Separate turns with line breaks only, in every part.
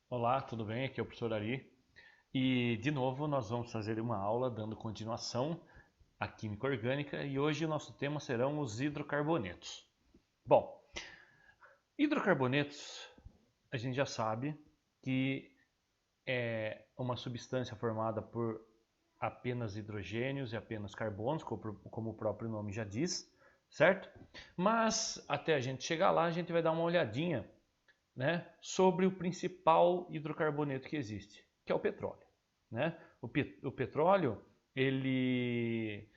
Olá, tudo bem? Aqui é o professor Ari. E de novo nós vamos fazer uma aula dando continuação à química orgânica e hoje o nosso tema serão os hidrocarbonetos. Bom, hidrocarbonetos a gente já sabe que é uma substância formada por apenas hidrogênios e apenas carbonos, como o próprio nome já diz, certo? Mas até a gente chegar lá, a gente vai dar uma olhadinha, né, sobre o principal hidrocarboneto que existe, que é o petróleo. Né? O petróleo ele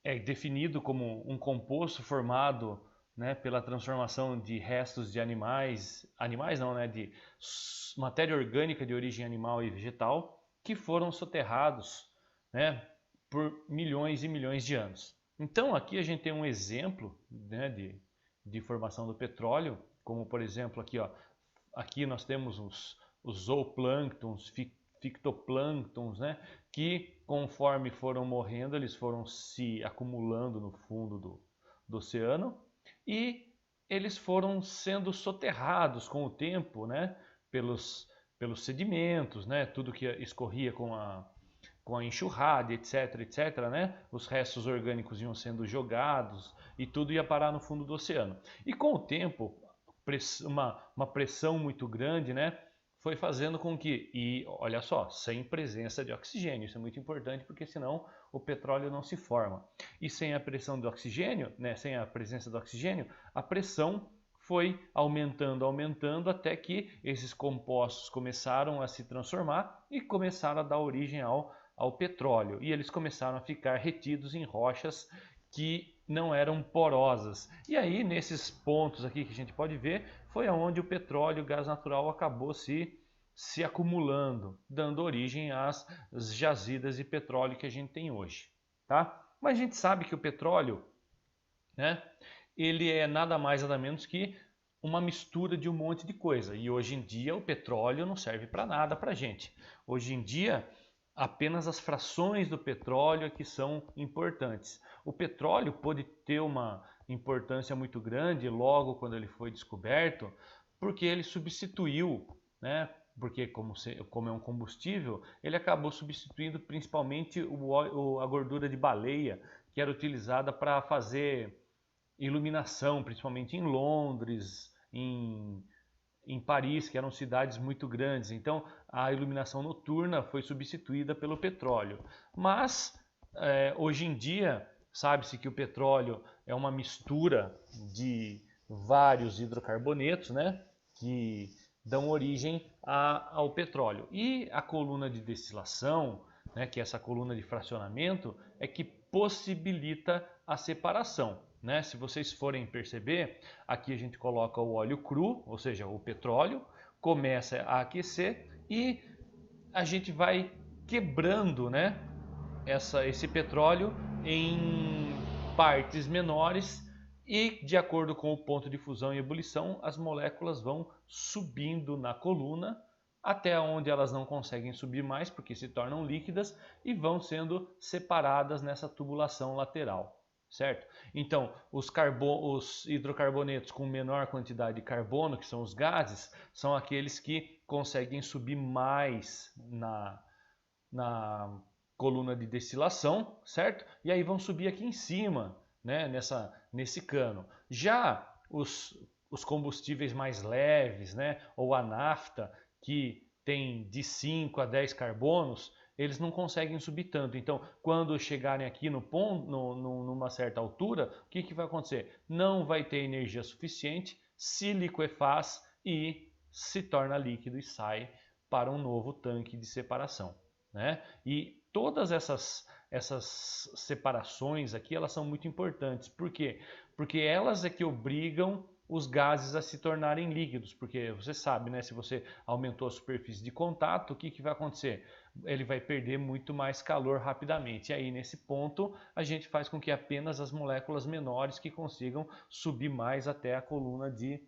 é definido como um composto formado, né, pela transformação de restos de animais não, né, de matéria orgânica de origem animal e vegetal que foram soterrados, né, por milhões e milhões de anos. Então aqui a gente tem um exemplo, né, de formação do petróleo, como por exemplo aqui, ó, aqui nós temos os zooplânctons, fitoplânctons, né, que conforme foram morrendo, eles foram se acumulando no fundo do oceano e eles foram sendo soterrados com o tempo, né, pelos sedimentos, né, tudo que escorria com a enxurrada, etc, etc, né? Os restos orgânicos iam sendo jogados e tudo ia parar no fundo do oceano. E com o tempo, uma pressão muito grande, né? Foi fazendo com que, e olha só, sem presença de oxigênio, isso é muito importante porque senão o petróleo não se forma. E sem a pressão do oxigênio, né, sem a presença do oxigênio, a pressão foi aumentando, aumentando, até que esses compostos começaram a se transformar e começaram a dar origem ao petróleo. E eles começaram a ficar retidos em rochas que não eram porosas. E aí, nesses pontos aqui que a gente pode ver, foi onde o petróleo e o gás natural acabou se acumulando, dando origem às jazidas de petróleo que a gente tem hoje. Tá? Mas a gente sabe que o petróleo, né, ele é nada mais nada menos que uma mistura de um monte de coisa. E hoje em dia o petróleo não serve para nada para a gente. Hoje em dia apenas as frações do petróleo é que são importantes. O petróleo pode ter uma importância muito grande logo quando ele foi descoberto, porque ele substituiu, né? Porque como é um combustível, ele acabou substituindo principalmente a gordura de baleia, que era utilizada para fazer iluminação, principalmente em Londres, em Paris, que eram cidades muito grandes. Então, a iluminação noturna foi substituída pelo petróleo. Mas, hoje em dia, sabe-se que o petróleo é uma mistura de vários hidrocarbonetos, né, que dão origem ao petróleo. E a coluna de destilação, né, que é essa coluna de fracionamento, é que possibilita a separação. Né? Se vocês forem perceber, aqui a gente coloca o óleo cru, ou seja, o petróleo, começa a aquecer e a gente vai quebrando, né, esse petróleo em partes menores e, de acordo com o ponto de fusão e ebulição, as moléculas vão subindo na coluna até onde elas não conseguem subir mais porque se tornam líquidas e vão sendo separadas nessa tubulação lateral. Certo? Então, os hidrocarbonetos com menor quantidade de carbono, que são os gases, são aqueles que conseguem subir mais na coluna de destilação, certo? E aí vão subir aqui em cima, né, nesse cano. Já os combustíveis mais leves, né, ou a nafta, que tem de 5 a 10 carbonos, eles não conseguem subir tanto. Então, quando chegarem aqui no ponto, numa certa altura, o que vai acontecer? Não vai ter energia suficiente, se liquefaz e se torna líquido e sai para um novo tanque de separação. Né? E todas essas separações aqui, elas são muito importantes. Por quê? Porque elas é que obrigam os gases a se tornarem líquidos, porque você sabe, né, se você aumentou a superfície de contato, o que vai acontecer? Ele vai perder muito mais calor rapidamente. E aí, nesse ponto, a gente faz com que apenas as moléculas menores que consigam subir mais até a coluna de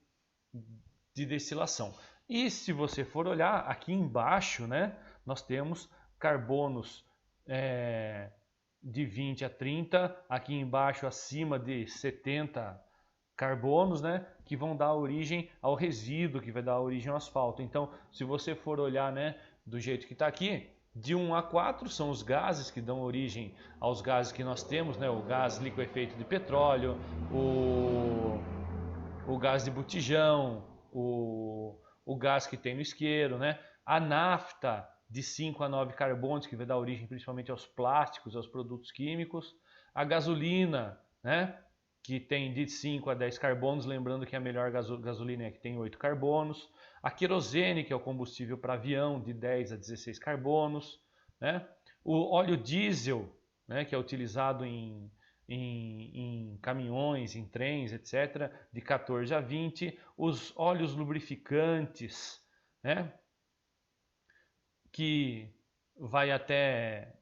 destilação. E se você for olhar aqui embaixo, né, nós temos carbonos de 20 a 30, aqui embaixo acima de 70 carbonos, né, que vão dar origem ao resíduo, que vai dar origem ao asfalto. Então, se você for olhar, né, do jeito que está aqui, de 1 a 4 são os gases que dão origem aos gases que nós temos, né, o gás liquefeito de petróleo, o gás de botijão, o gás que tem no isqueiro, né, a nafta de 5 a 9 carbonos, que vai dar origem principalmente aos plásticos, aos produtos químicos, a gasolina, né, que tem de 5 a 10 carbonos, lembrando que a melhor gasolina é que tem 8 carbonos, a querosene, que é o combustível para avião, de 10 a 16 carbonos, né, o óleo diesel, né, que é utilizado em caminhões, em trens, etc., de 14 a 20, os óleos lubrificantes, né, que vai até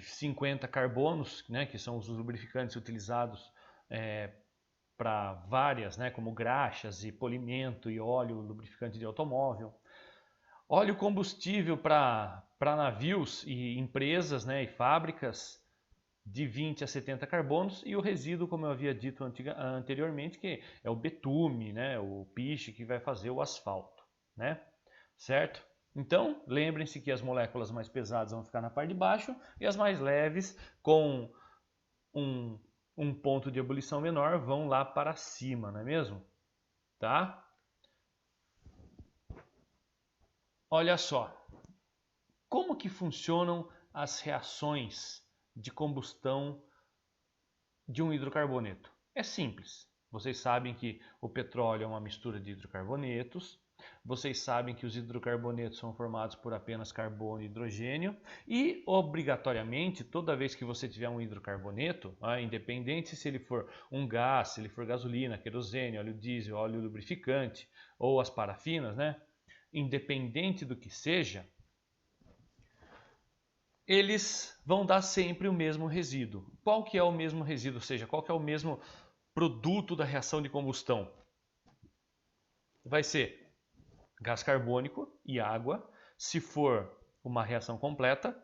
50 carbonos, né, que são os lubrificantes utilizados para várias, né, como graxas e polimento e óleo lubrificante de automóvel. Óleo combustível para navios e empresas, né, e fábricas, de 20 a 70 carbonos, e o resíduo, como eu havia dito anteriormente, que é o betume, né, o piche que vai fazer o asfalto, né? Certo? Então, lembrem-se que as moléculas mais pesadas vão ficar na parte de baixo e as mais leves, com um ponto de ebulição menor, vão lá para cima, não é mesmo? Tá? Olha só, como que funcionam as reações de combustão de um hidrocarboneto? É simples. Vocês sabem que o petróleo é uma mistura de hidrocarbonetos. Vocês sabem que os hidrocarbonetos são formados por apenas carbono e hidrogênio. E, obrigatoriamente, toda vez que você tiver um hidrocarboneto, independente se ele for um gás, se ele for gasolina, querosene, óleo diesel, óleo lubrificante ou as parafinas, né? Independente do que seja, eles vão dar sempre o mesmo resíduo. Qual que é o mesmo resíduo? Ou seja, qual que é o mesmo produto da reação de combustão? Vai ser gás carbônico e água, se for uma reação completa,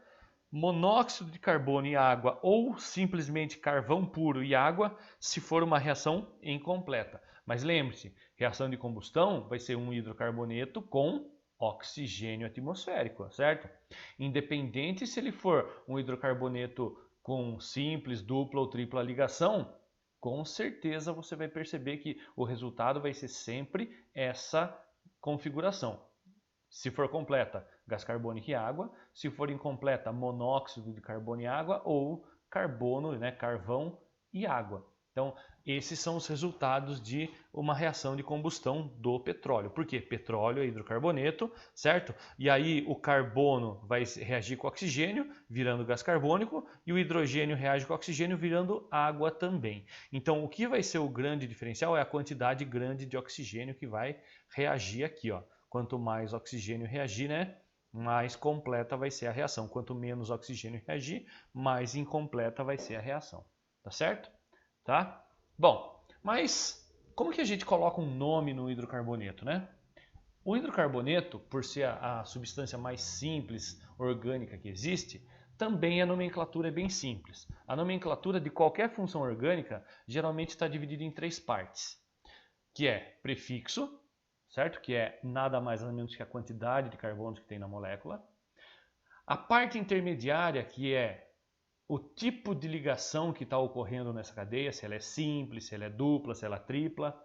monóxido de carbono e água, ou simplesmente carvão puro e água, se for uma reação incompleta. Mas lembre-se, reação de combustão vai ser um hidrocarboneto com oxigênio atmosférico, certo? Independente se ele for um hidrocarboneto com simples, dupla ou tripla ligação, com certeza você vai perceber que o resultado vai ser sempre essa configuração. Se for completa, gás carbônico e água. Se for incompleta, monóxido de carbono e água, ou carbono, né, carvão e água. Então, esses são os resultados de uma reação de combustão do petróleo. Por quê? Petróleo é hidrocarboneto, certo? E aí o carbono vai reagir com oxigênio, virando gás carbônico, e o hidrogênio reage com oxigênio, virando água também. Então, o que vai ser o grande diferencial é a quantidade grande de oxigênio que vai reagir aqui, ó. Quanto mais oxigênio reagir, né, mais completa vai ser a reação. Quanto menos oxigênio reagir, mais incompleta vai ser a reação. Tá certo? Tá? Bom, mas como que a gente coloca um nome no hidrocarboneto, né? O hidrocarboneto, por ser a substância mais simples orgânica que existe, também a nomenclatura é bem simples. A nomenclatura de qualquer função orgânica geralmente está dividida em 3 partes, que é prefixo, certo? Que é nada mais nada menos que a quantidade de carbonos que tem na molécula. A parte intermediária, que é o tipo de ligação que está ocorrendo nessa cadeia, se ela é simples, se ela é dupla, se ela é tripla.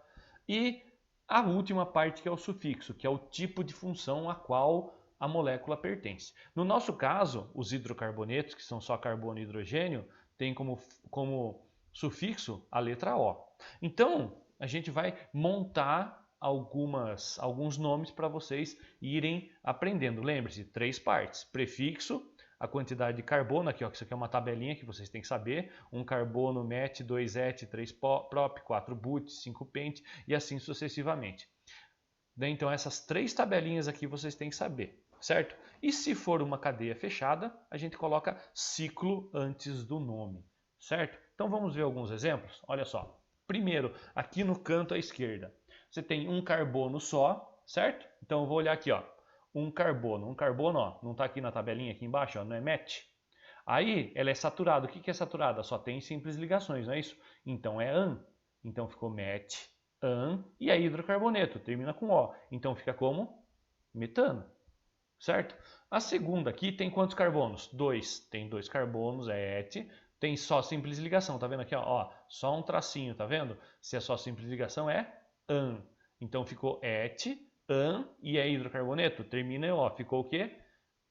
E a última parte, que é o sufixo, que é o tipo de função a qual a molécula pertence. No nosso caso, os hidrocarbonetos, que são só carbono e hidrogênio, têm como sufixo a letra O. Então, a gente vai montar alguns nomes para vocês irem aprendendo. Lembre-se, 3 partes: prefixo, a quantidade de carbono, aqui, ó, isso aqui é uma tabelinha que vocês têm que saber: 1 carbono, MET, 2 ET, 3 PROP, 4 BUT, 5 PENT e assim sucessivamente. Então essas 3 tabelinhas aqui vocês têm que saber, certo? E se for uma cadeia fechada, a gente coloca ciclo antes do nome, certo? Então vamos ver alguns exemplos? Olha só. Primeiro, aqui no canto à esquerda, você tem um carbono só, certo? Então eu vou olhar aqui, ó. Um carbono, ó, não está aqui na tabelinha aqui embaixo, ó, não é MET. Aí ela é saturada. O que é saturada? Só tem simples ligações, não é isso? Então é AN. Então ficou MET an, e é hidrocarboneto, termina com O. Então fica como? Metano, certo? A segunda aqui tem quantos carbonos? 2. Tem 2 carbonos, é et. Tem só simples ligação, tá vendo aqui? Ó, só um tracinho, tá vendo? Se é só simples ligação é an. Então ficou et, an, e é hidrocarboneto, termina em O. Ficou o quê?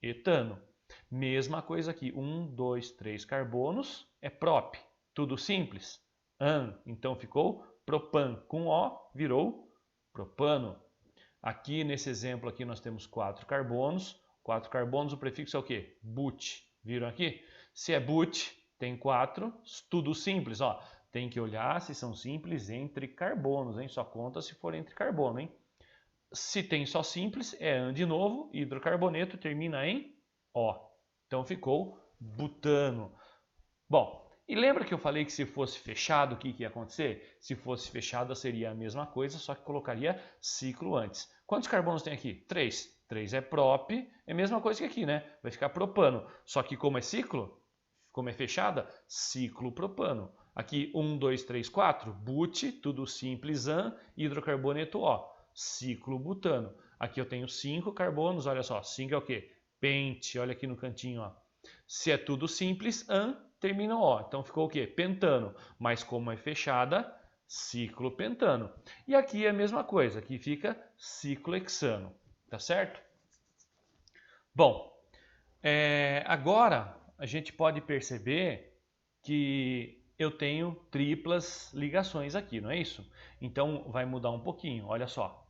Etano. Mesma coisa aqui, 1, 2, 3 carbonos, é prop. Tudo simples. An, então ficou propan. Com O, virou propano. Aqui nesse exemplo aqui nós temos 4 carbonos. 4 carbonos, o prefixo é o quê? But. Viram aqui? Se é but, tem 4, tudo simples. Ó. Tem que olhar se são simples entre carbonos, hein? Só conta se for entre carbono, hein? Se tem só simples, é an de novo, hidrocarboneto termina em O. Então ficou butano. Bom, e lembra que eu falei que se fosse fechado, o que ia acontecer? Se fosse fechado, seria a mesma coisa, só que colocaria ciclo antes. Quantos carbonos tem aqui? 3. 3 é prop, é a mesma coisa que aqui, né? Vai ficar propano. Só que como é ciclo, como é fechada, ciclo propano. Aqui 1, 2, 3, 4, but, tudo simples, an, hidrocarboneto O, ciclo butano. Aqui eu tenho 5 carbonos, olha só, 5 é o quê? Pente, olha aqui no cantinho, ó. Se é tudo simples, an, termina O. Então ficou o quê? Pentano. Mas como é fechada, ciclo pentano. E aqui é a mesma coisa, aqui fica ciclo hexano. Tá certo? Bom, agora a gente pode perceber que eu tenho triplas ligações aqui, não é isso? Então vai mudar um pouquinho, olha só.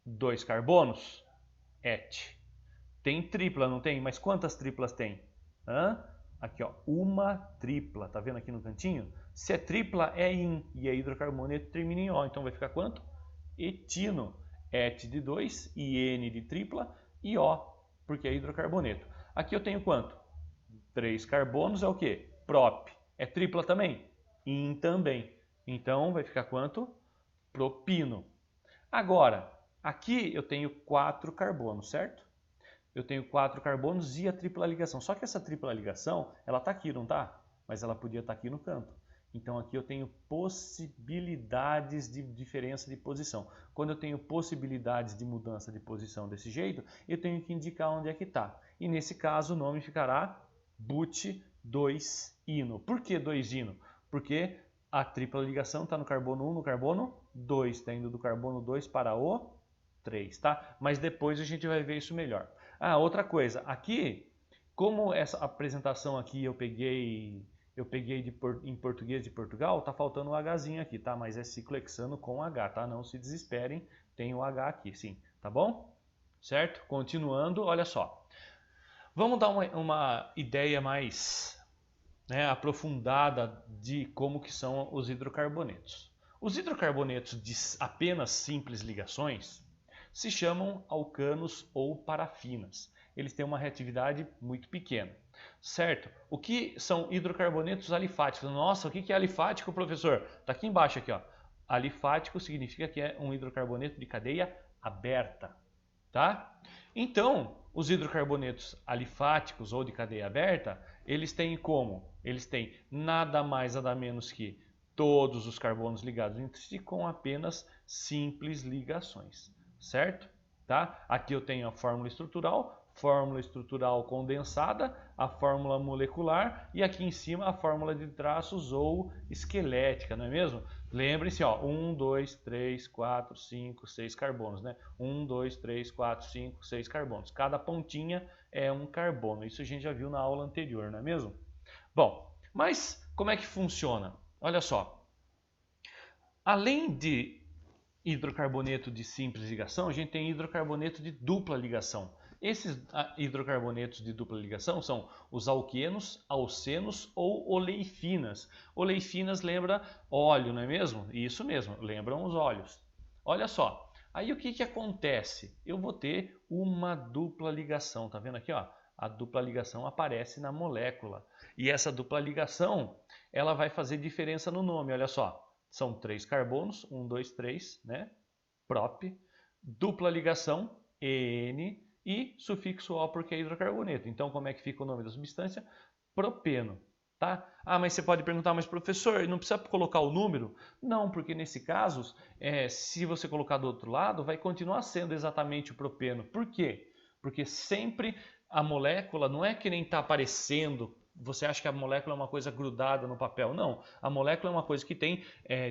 2 carbonos, et. Tem tripla, não tem? Mas quantas triplas tem? Aqui, ó, uma tripla. Tá vendo aqui no cantinho? Se é tripla, é in. E é hidrocarboneto termina em O. Então vai ficar quanto? Etino. Et de 2, IN de tripla e O, porque é hidrocarboneto. Aqui eu tenho quanto? 3 carbonos é o quê? Prop. É tripla também? In também. Então vai ficar quanto? Propino. Agora, aqui eu tenho 4 carbonos, certo? Eu tenho 4 carbonos e a tripla ligação. Só que essa tripla ligação, ela está aqui, não está? Mas ela podia estar aqui no canto. Então aqui eu tenho possibilidades de diferença de posição. Quando eu tenho possibilidades de mudança de posição desse jeito, eu tenho que indicar onde é que está. E nesse caso o nome ficará but2ino. Por que 2ino? Porque a tripla ligação está no carbono 1, no carbono 2. Está indo do carbono 2 para o 3, tá? Mas depois a gente vai ver isso melhor. Ah, outra coisa. Aqui, como essa apresentação aqui eu peguei em português de Portugal, tá faltando o Hzinho aqui, tá? Mas é ciclo hexano com H, tá? Não se desesperem, tem o H aqui, sim, tá bom? Certo? Continuando, olha só. Vamos dar uma ideia mais aprofundada de como que são os hidrocarbonetos. Os hidrocarbonetos de apenas simples ligações se chamam alcanos ou parafinas. Eles têm uma reatividade muito pequena, certo? O que são hidrocarbonetos alifáticos? Nossa, o que é alifático, professor? Está aqui embaixo, aqui, ó. Alifático significa que é um hidrocarboneto de cadeia aberta, tá? Então, os hidrocarbonetos alifáticos ou de cadeia aberta, eles têm como? Eles têm nada mais, nada menos que todos os carbonos ligados entre si com apenas simples ligações, certo? Tá? Aqui eu tenho a fórmula estrutural condensada, a fórmula molecular e aqui em cima a fórmula de traços ou esquelética, não é mesmo? Lembrem-se, 1, 2, 3, 4, 5, 6 carbonos, né? 1, 2, 3, 4, 5, 6 carbonos. Cada pontinha é um carbono. Isso a gente já viu na aula anterior, não é mesmo? Bom, mas como é que funciona? Olha só. Além de hidrocarboneto de simples ligação, a gente tem hidrocarboneto de dupla ligação. Esses hidrocarbonetos de dupla ligação são os alquenos, alcenos ou oleifinas. Oleifinas lembra óleo, não é mesmo? Isso mesmo, lembram os óleos. Olha só, aí o que acontece? Eu vou ter uma dupla ligação, tá vendo aqui, ó? A dupla ligação aparece na molécula. E essa dupla ligação, ela vai fazer diferença no nome, olha só. São 3 carbonos, 1, 2, 3, né? Prop, dupla ligação, EN, e sufixo O porque é hidrocarboneto. Então, como é que fica o nome da substância? Propeno. Tá? Ah, mas você pode perguntar, mas professor, não precisa colocar o número? Não, porque nesse caso, se você colocar do outro lado, vai continuar sendo exatamente o propeno. Por quê? Porque sempre a molécula não é que nem está aparecendo. Você acha que a molécula é uma coisa grudada no papel? Não, a molécula é uma coisa que tem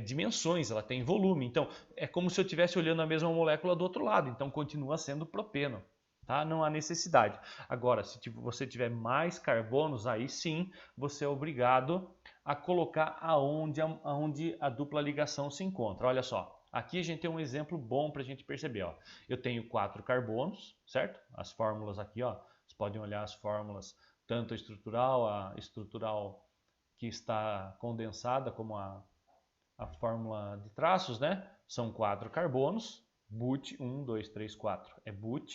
dimensões, ela tem volume. Então, é como se eu estivesse olhando a mesma molécula do outro lado. Então, continua sendo propeno. Tá? Não há necessidade. Agora, se você tiver mais carbonos, aí sim você é obrigado a colocar aonde a dupla ligação se encontra. Olha só, aqui a gente tem um exemplo bom para a gente perceber. Ó. Eu tenho 4 carbonos, certo? As fórmulas aqui, ó, vocês podem olhar as fórmulas, tanto a estrutural que está condensada, como a fórmula de traços, né? São 4 carbonos, but 1, 2, 3, 4 é but.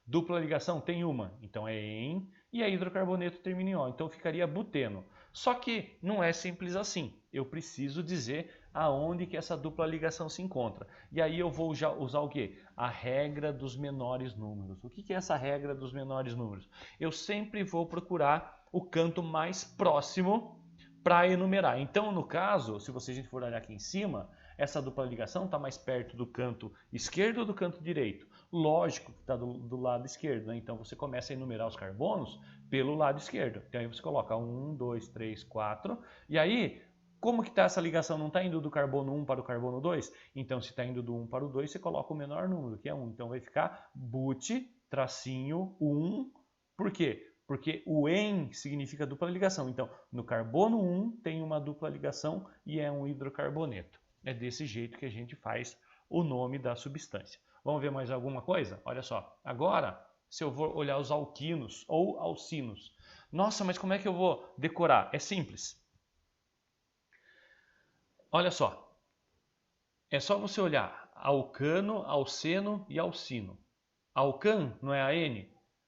Dupla ligação tem uma, então é en, e a hidrocarboneto termina em O, então ficaria buteno. Só que não é simples assim, eu preciso dizer aonde que essa dupla ligação se encontra. E aí eu vou já usar o quê? A regra dos menores números. O que é essa regra dos menores números? Eu sempre vou procurar o canto mais próximo para enumerar. Então, no caso, se a gente for olhar aqui em cima, essa dupla ligação está mais perto do canto esquerdo ou do canto direito? Lógico que está do lado esquerdo, né? Então você começa a enumerar os carbonos pelo lado esquerdo. Então aí você coloca 1, 2, 3, 4. E aí, como que está essa ligação? Não está indo do carbono 1 para o carbono 2? Então, se está indo do 1 para o 2, você coloca o menor número, que é 1. Então vai ficar but, tracinho, 1. Por quê? Porque o en significa dupla ligação. Então, no carbono 1 tem uma dupla ligação e é um hidrocarboneto. É desse jeito que a gente faz o nome da substância. Vamos ver mais alguma coisa? Olha só. Agora, se eu vou olhar os alquinos ou alcinos. Nossa, mas como é que eu vou decorar? É simples. Olha só. É só você olhar alcano, alceno e alcino. Alcan não é AN,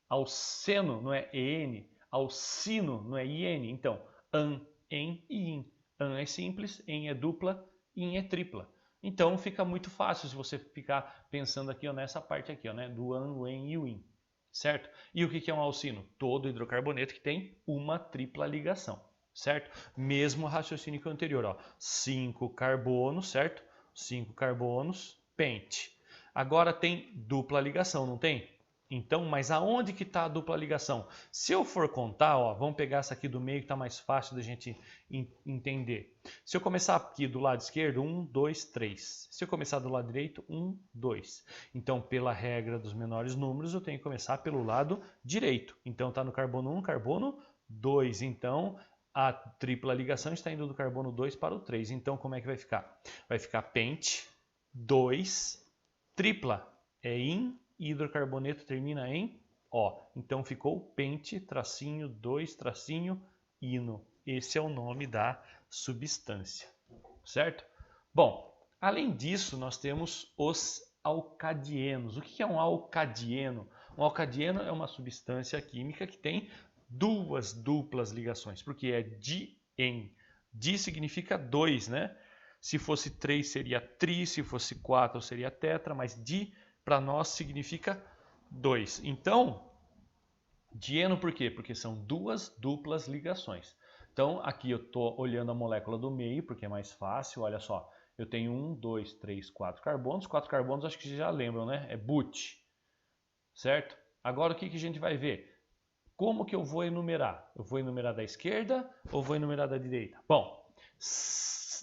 alceno não é EN, alcino não é IN. Então, an, en e in. An é simples, en é dupla, in é tripla. Então fica muito fácil se você ficar pensando aqui ó, nessa parte aqui, ó, né, do an, o en e o in. Certo? E o que é um alcino? Todo hidrocarboneto que tem uma tripla ligação. Certo? Mesmo raciocínio que o anterior. Ó, 5 carbonos, certo? 5 carbonos, pente. Agora tem dupla ligação, não tem? Então, mas aonde que está a dupla ligação? Se eu for contar, ó, vamos pegar essa aqui do meio que está mais fácil da gente entender. Se eu começar aqui do lado esquerdo, 1, 2, 3. Se eu começar do lado direito, 1, 2. Então, pela regra dos menores números, eu tenho que começar pelo lado direito. Então, está no carbono 1, carbono 2. Então, a tripla ligação está indo do carbono 2 para o 3. Então, como é que vai ficar? Vai ficar pente, 2, tripla é in, e hidrocarboneto termina em O. Então ficou pente, tracinho, 2, tracinho, ino. Esse é o nome da substância, certo? Bom, além disso, nós temos os alcadienos. O que é um alcadieno? Um alcadieno é uma substância química que tem duas duplas ligações, porque é di-en. Di significa 2, né? Se fosse 3 seria tri, se fosse 4 seria tetra, mas di para nós significa 2. Então, dieno por quê? Porque são duas duplas ligações. Então, aqui eu estou olhando a molécula do meio, porque é mais fácil. Olha só, eu tenho 1, 2, 3, 4 carbonos. 4 carbonos acho que vocês já lembram, né? É but, certo? Agora o que a gente vai ver? Como que eu vou enumerar? Eu vou enumerar da esquerda ou vou enumerar da direita? Bom,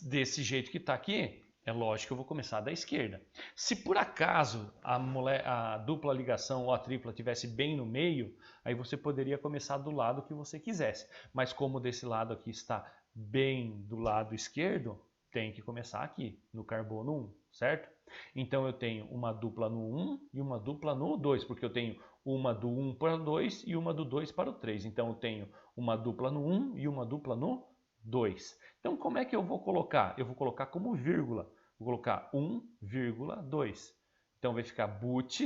desse jeito que está aqui, é lógico que eu vou começar da esquerda. Se por acaso a dupla ligação ou a tripla tivesse bem no meio, aí você poderia começar do lado que você quisesse. Mas como desse lado aqui está bem do lado esquerdo, tem que começar aqui, no carbono 1, certo? Então eu tenho uma dupla no 1 e uma dupla no 2, porque eu tenho uma do 1 para o 2 e uma do 2 para o 3. Então eu tenho uma dupla no 1 e uma dupla no 2. Então como é que eu vou colocar? Eu vou colocar como vírgula. Vou colocar 1,2. Então vai ficar but,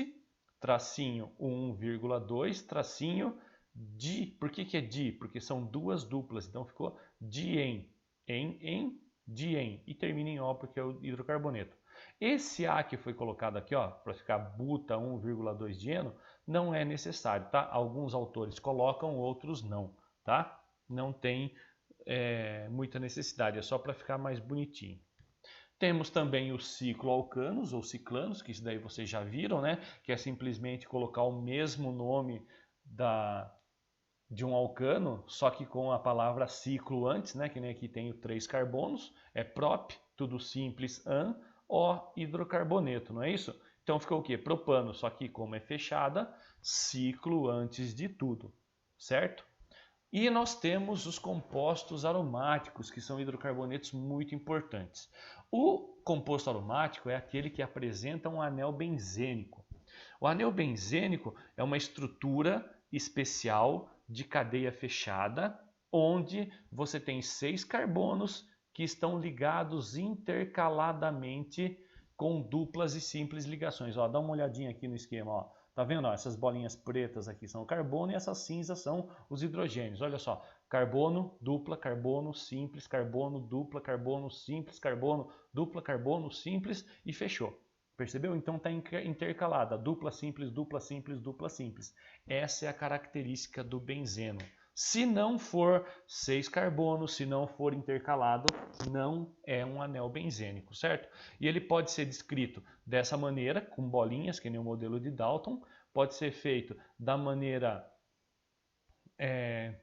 tracinho 1,2, tracinho di. Por que é di? Porque são duas duplas. Então ficou dien. En, dien. E termina em O porque é o hidrocarboneto. Esse A que foi colocado aqui, ó, para ficar buta 1,2 dieno, não é necessário, tá? Alguns autores colocam, outros não, tá? Não tem muita necessidade, é só para ficar mais bonitinho. Temos também os cicloalcanos ou ciclanos, que isso daí vocês já viram, né? Que é simplesmente colocar o mesmo nome de um alcano, só que com a palavra ciclo antes, né? Que nem aqui tem o 3 carbonos, é prop, tudo simples, an, O, hidrocarboneto, não é isso? Então ficou o quê? Propano, só que como é fechada, ciclo antes de tudo, certo? E nós temos os compostos aromáticos, que são hidrocarbonetos muito importantes. O composto aromático é aquele que apresenta um anel benzênico. O anel benzênico é uma estrutura especial de cadeia fechada, onde você tem 6 carbonos que estão ligados intercaladamente com duplas e simples ligações. Ó, dá uma olhadinha aqui no esquema. Ó. Tá vendo? Ó, essas bolinhas pretas aqui são o carbono e essas cinzas são os hidrogênios. Olha só, carbono, dupla, carbono, simples, carbono, dupla, carbono, simples, carbono, dupla, carbono, simples e fechou. Percebeu? Então está intercalada, dupla simples, dupla simples, dupla simples. Essa é a característica do benzeno. Se não for 6 carbonos, se não for intercalado, não é um anel benzênico, certo? E ele pode ser descrito dessa maneira, com bolinhas, que nem o modelo de Dalton. Pode ser feito da maneira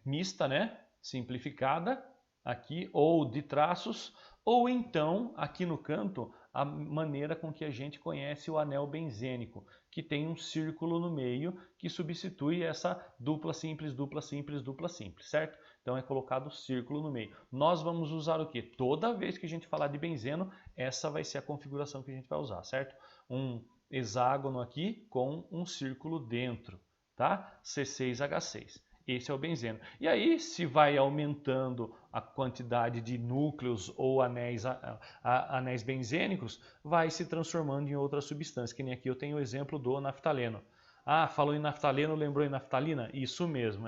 mista, né? Simplificada, aqui, ou de traços, ou então, aqui no canto, a maneira com que a gente conhece o anel benzênico, que tem um círculo no meio que substitui essa dupla simples, dupla simples, dupla simples, certo? Então é colocado o círculo no meio. Nós vamos usar o quê? Toda vez que a gente falar de benzeno, essa vai ser a configuração que a gente vai usar, certo? Um hexágono aqui com um círculo dentro, tá? C6H6. Esse é o benzeno. E aí, se vai aumentando a quantidade de núcleos ou anéis benzênicos, vai se transformando em outra substância. Que nem aqui eu tenho o exemplo do naftaleno. Ah, falou em naftaleno, lembrou em naftalina? Isso mesmo,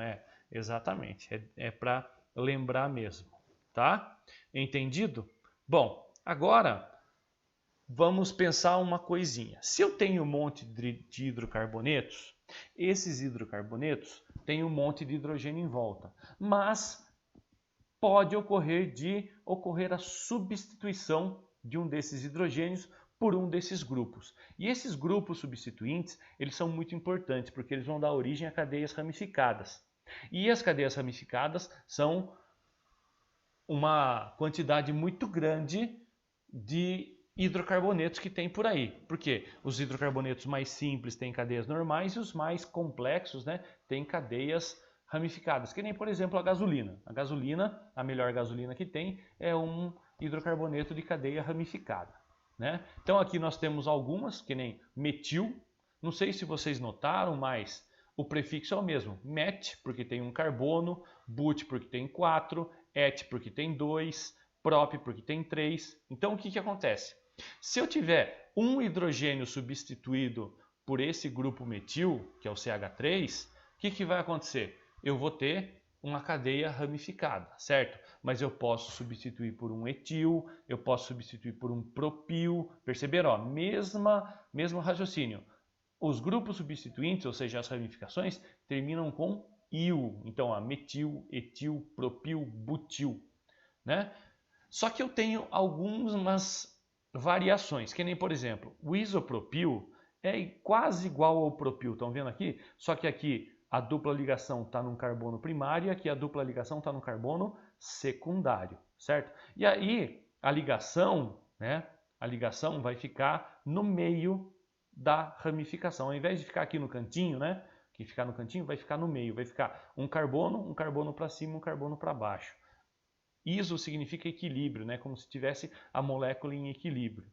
exatamente. É para lembrar mesmo, tá? Entendido? Bom, agora vamos pensar uma coisinha. Se eu tenho um monte de hidrocarbonetos, esses hidrocarbonetos têm um monte de hidrogênio em volta, mas pode ocorrer a substituição de um desses hidrogênios por um desses grupos. E esses grupos substituintes, eles são muito importantes, porque eles vão dar origem a cadeias ramificadas. E as cadeias ramificadas são uma quantidade muito grande de hidrocarbonetos que tem por aí. Porque os hidrocarbonetos mais simples têm cadeias normais e os mais complexos, né, têm cadeias ramificadas. Que nem, por exemplo, a gasolina. A gasolina, a melhor gasolina que tem, é um hidrocarboneto de cadeia ramificada, né? Então aqui nós temos algumas, que nem metil. Não sei se vocês notaram, mas o prefixo é o mesmo. Met, porque tem um carbono, but, porque tem 4, et, porque tem 2, prop, porque tem 3. Então o que acontece? Se eu tiver um hidrogênio substituído por esse grupo metil, que é o CH3, o que vai acontecer? Eu vou ter uma cadeia ramificada, certo? Mas eu posso substituir por um etil, eu posso substituir por um propil. Perceberam? Ó, mesmo raciocínio. Os grupos substituintes, ou seja, as ramificações, terminam com il. Então, ó, metil, etil, propil, butil, né? Só que eu tenho algumas variações, que nem, por exemplo, o isopropil é quase igual ao propil, estão vendo aqui? Só que aqui a dupla ligação está num carbono primário e aqui a dupla ligação está no carbono secundário, certo? E aí a ligação, né? A ligação vai ficar no meio da ramificação. Ao invés de ficar aqui no cantinho, né? Que ficar no cantinho, vai ficar no meio. Vai ficar um carbono para cima, um carbono para baixo. Iso significa equilíbrio, né? Como se tivesse a molécula em equilíbrio,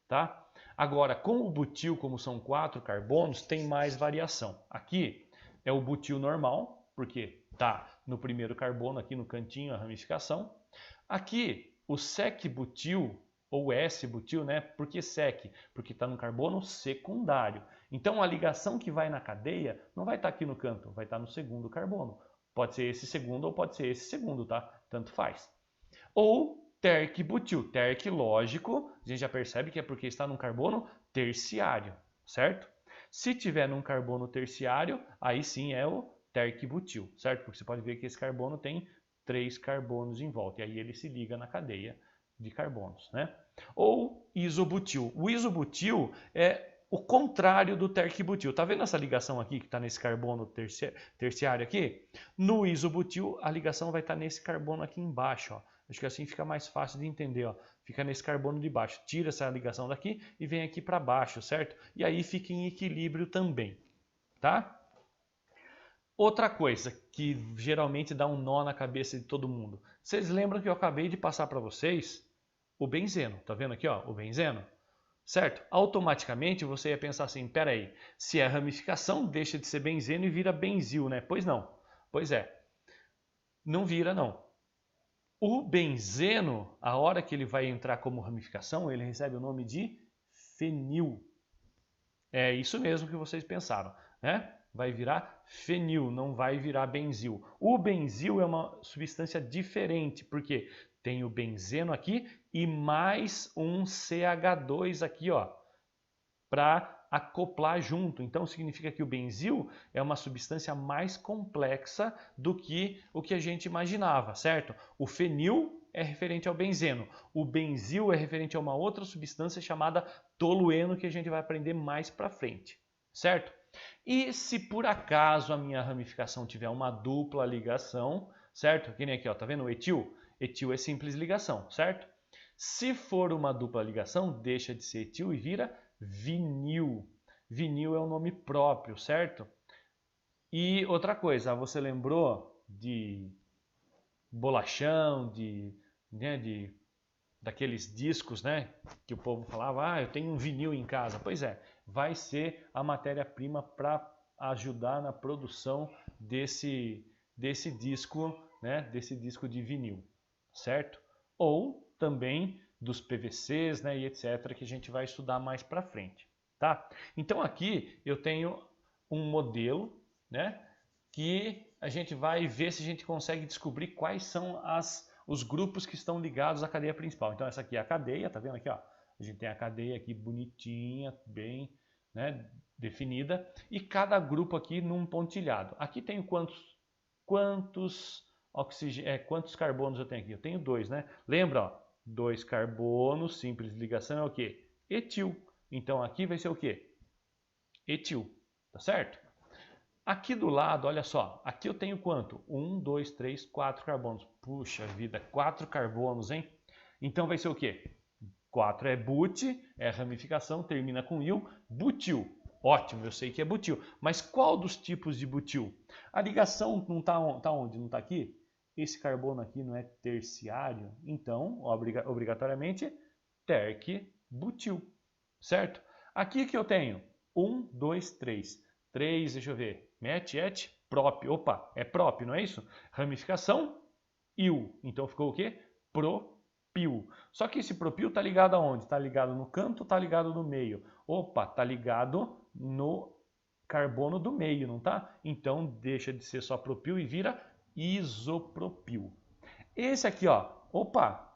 tá? Agora, com o butil, como são 4 carbonos, tem mais variação. Aqui é o butil normal, porque tá no primeiro carbono, aqui no cantinho, a ramificação. Aqui, o sec-butil, ou S-butil, né? Por que sec? Porque está no carbono secundário. Então, a ligação que vai na cadeia não vai estar aqui no canto, vai estar no segundo carbono. Pode ser esse segundo ou pode ser esse segundo, tá? Tanto faz. Ou terc-butil. Terc, lógico, a gente já percebe que é porque está num carbono terciário, certo? Se tiver num carbono terciário, aí sim é o terc-butil, certo? Porque você pode ver que esse carbono tem 3 carbonos em volta. E aí ele se liga na cadeia de carbonos, né? Ou isobutil. O isobutil é o contrário do terquibutil. Tá vendo essa ligação aqui que está nesse carbono terciário aqui? No isobutil, a ligação vai estar nesse carbono aqui embaixo, ó. Acho que assim fica mais fácil de entender, ó. Fica nesse carbono de baixo. Tira essa ligação daqui e vem aqui para baixo, certo? E aí fica em equilíbrio também, tá? Outra coisa que geralmente dá um nó na cabeça de todo mundo. Vocês lembram que eu acabei de passar para vocês o benzeno? Tá vendo aqui, ó, o benzeno? Certo? Automaticamente você ia pensar assim, peraí, se é ramificação, deixa de ser benzeno e vira benzil, né? Pois não. Pois é. Não vira, não. O benzeno, a hora que ele vai entrar como ramificação, ele recebe o nome de fenil. É isso mesmo que vocês pensaram, né? Vai virar fenil, não vai virar benzil. O benzil é uma substância diferente, porque tem o benzeno aqui e mais um CH2 aqui, ó, para acoplar junto. Então significa que o benzil é uma substância mais complexa do que o que a gente imaginava, certo? O fenil é referente ao benzeno. O benzil é referente a uma outra substância chamada tolueno, que a gente vai aprender mais para frente, certo? E se por acaso a minha ramificação tiver uma dupla ligação, certo? Que nem aqui, ó, tá vendo o etil? Etil é simples ligação, certo? Se for uma dupla ligação, deixa de ser etil e vira vinil. Vinil é um nome próprio, certo? E outra coisa, você lembrou de bolachão, daqueles discos, né? Que o povo falava, ah, eu tenho um vinil em casa. Pois é, vai ser a matéria-prima para ajudar na produção desse disco, né? Desse disco de vinil, certo? Ou também dos PVCs, né, e etc, que a gente vai estudar mais para frente, tá? Então aqui eu tenho um modelo, né, que a gente vai ver se a gente consegue descobrir quais são os grupos que estão ligados à cadeia principal. Então essa aqui é a cadeia, tá vendo aqui, ó? A gente tem a cadeia aqui bonitinha, bem, né, definida, e cada grupo aqui num pontilhado. Aqui tenho quantos carbonos eu tenho aqui? Eu tenho 2, né? Lembra, ó? 2 carbonos, simples ligação é o quê? Etil. Então aqui vai ser o quê? Etil, tá certo? Aqui do lado, olha só, aqui eu tenho quanto? 1, 2, 3, 4 carbonos. Puxa vida, 4 carbonos, hein? Então vai ser o quê? 4 é but, é ramificação, termina com il, butil. Ótimo, eu sei que é butil. Mas qual dos tipos de butil? A ligação não está onde? Não está aqui? Esse carbono aqui não é terciário, então, obrigatoriamente, terc-butil, certo? Aqui que eu tenho 1, 2, 3. 3, deixa eu ver, met, et, prop. Opa, é prop, não é isso? Ramificação, il. Então ficou o quê? Propil. Só que esse propil está ligado aonde? Está ligado no canto ou está ligado no meio? Opa, está ligado no carbono do meio, não tá? Então deixa de ser só propil e vira isopropil. Esse aqui, ó, opa,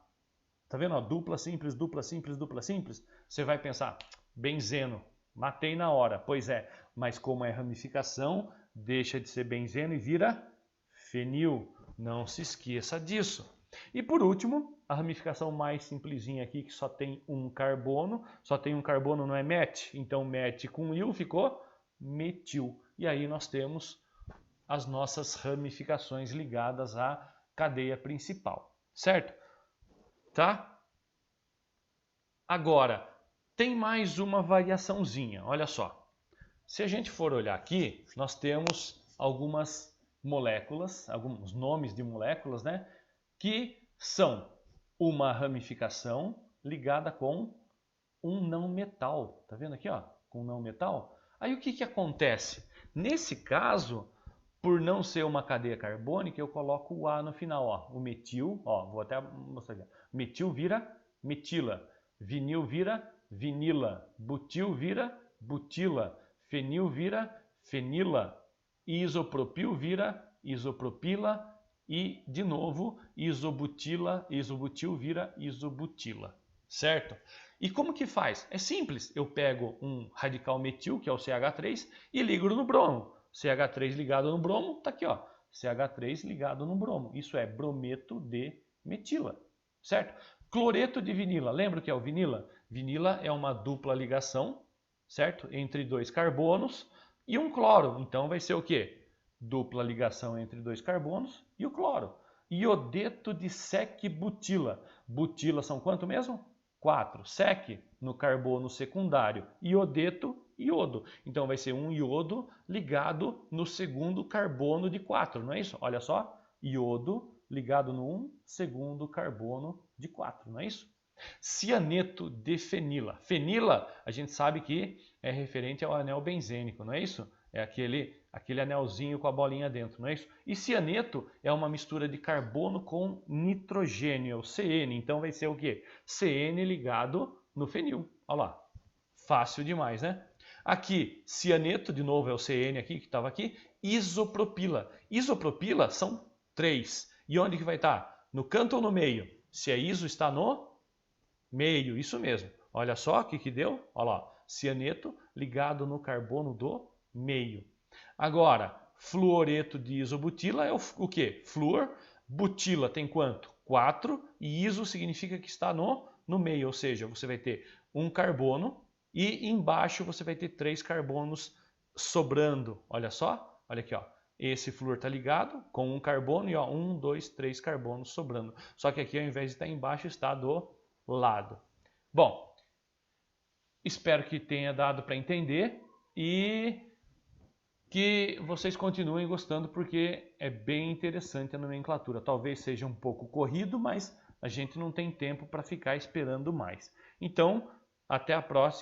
tá vendo? Ó, dupla simples, dupla simples, dupla simples. Você vai pensar, benzeno, matei na hora. Pois é, mas como é ramificação, deixa de ser benzeno e vira fenil. Não se esqueça disso. E por último, a ramificação mais simplesinha aqui, que só tem um carbono. Só tem um carbono, não é met? Então met com il ficou metil. E aí nós temos as nossas ramificações ligadas à cadeia principal, certo? Tá? Agora, tem mais uma variaçãozinha, olha só. Se a gente for olhar aqui, nós temos algumas moléculas, alguns nomes de moléculas, né? Que são uma ramificação ligada com um não metal. Tá vendo aqui, ó? Com um não metal. Aí o que acontece? Nesse caso, por não ser uma cadeia carbônica, eu coloco o A no final, ó. O metil, ó, vou até mostrar aqui. Metil vira metila, vinil vira vinila, butil vira butila, fenil vira fenila, isopropil vira isopropila e, de novo, isobutil vira isobutila, certo? E como que faz? É simples, eu pego um radical metil, que é o CH3, e ligo no bromo. CH3 ligado no bromo, tá aqui, ó. CH3 ligado no bromo. Isso é brometo de metila, certo? Cloreto de vinila, lembra o que é o vinila? Vinila é uma dupla ligação, certo? Entre dois carbonos e um cloro. Então vai ser o quê? Dupla ligação entre dois carbonos e o cloro. Iodeto de sec-butila. Butila são quanto mesmo? 4. Sec no carbono secundário. Iodeto, iodo. Então vai ser um iodo ligado no segundo carbono de 4, não é isso? Olha só, iodo ligado no segundo carbono de 4, não é isso? Cianeto de fenila. Fenila, a gente sabe que é referente ao anel benzênico, não é isso? É aquele anelzinho com a bolinha dentro, não é isso? E cianeto é uma mistura de carbono com nitrogênio, é o CN. Então vai ser o quê? CN ligado no fenil. Olha lá. Fácil demais, né? Aqui, cianeto, de novo é o CN aqui, que estava aqui. Isopropila. Isopropila são 3. E onde que vai estar? No canto ou no meio? Se é iso, está no meio, isso mesmo. Olha só o que deu. Olha lá, cianeto ligado no carbono do meio. Agora, fluoreto de isobutila é o quê? Flúor. Butila tem quanto? 4. E iso significa que está no meio, ou seja, você vai ter um carbono e embaixo você vai ter 3 carbonos sobrando. Olha só, olha aqui, ó. Esse flúor está ligado com um carbono e ó, 1, 2, 3 carbonos sobrando. Só que aqui ao invés de estar embaixo está do lado. Bom, espero que tenha dado para entender e que vocês continuem gostando porque é bem interessante a nomenclatura. Talvez seja um pouco corrido, mas a gente não tem tempo para ficar esperando mais. Então, até a próxima.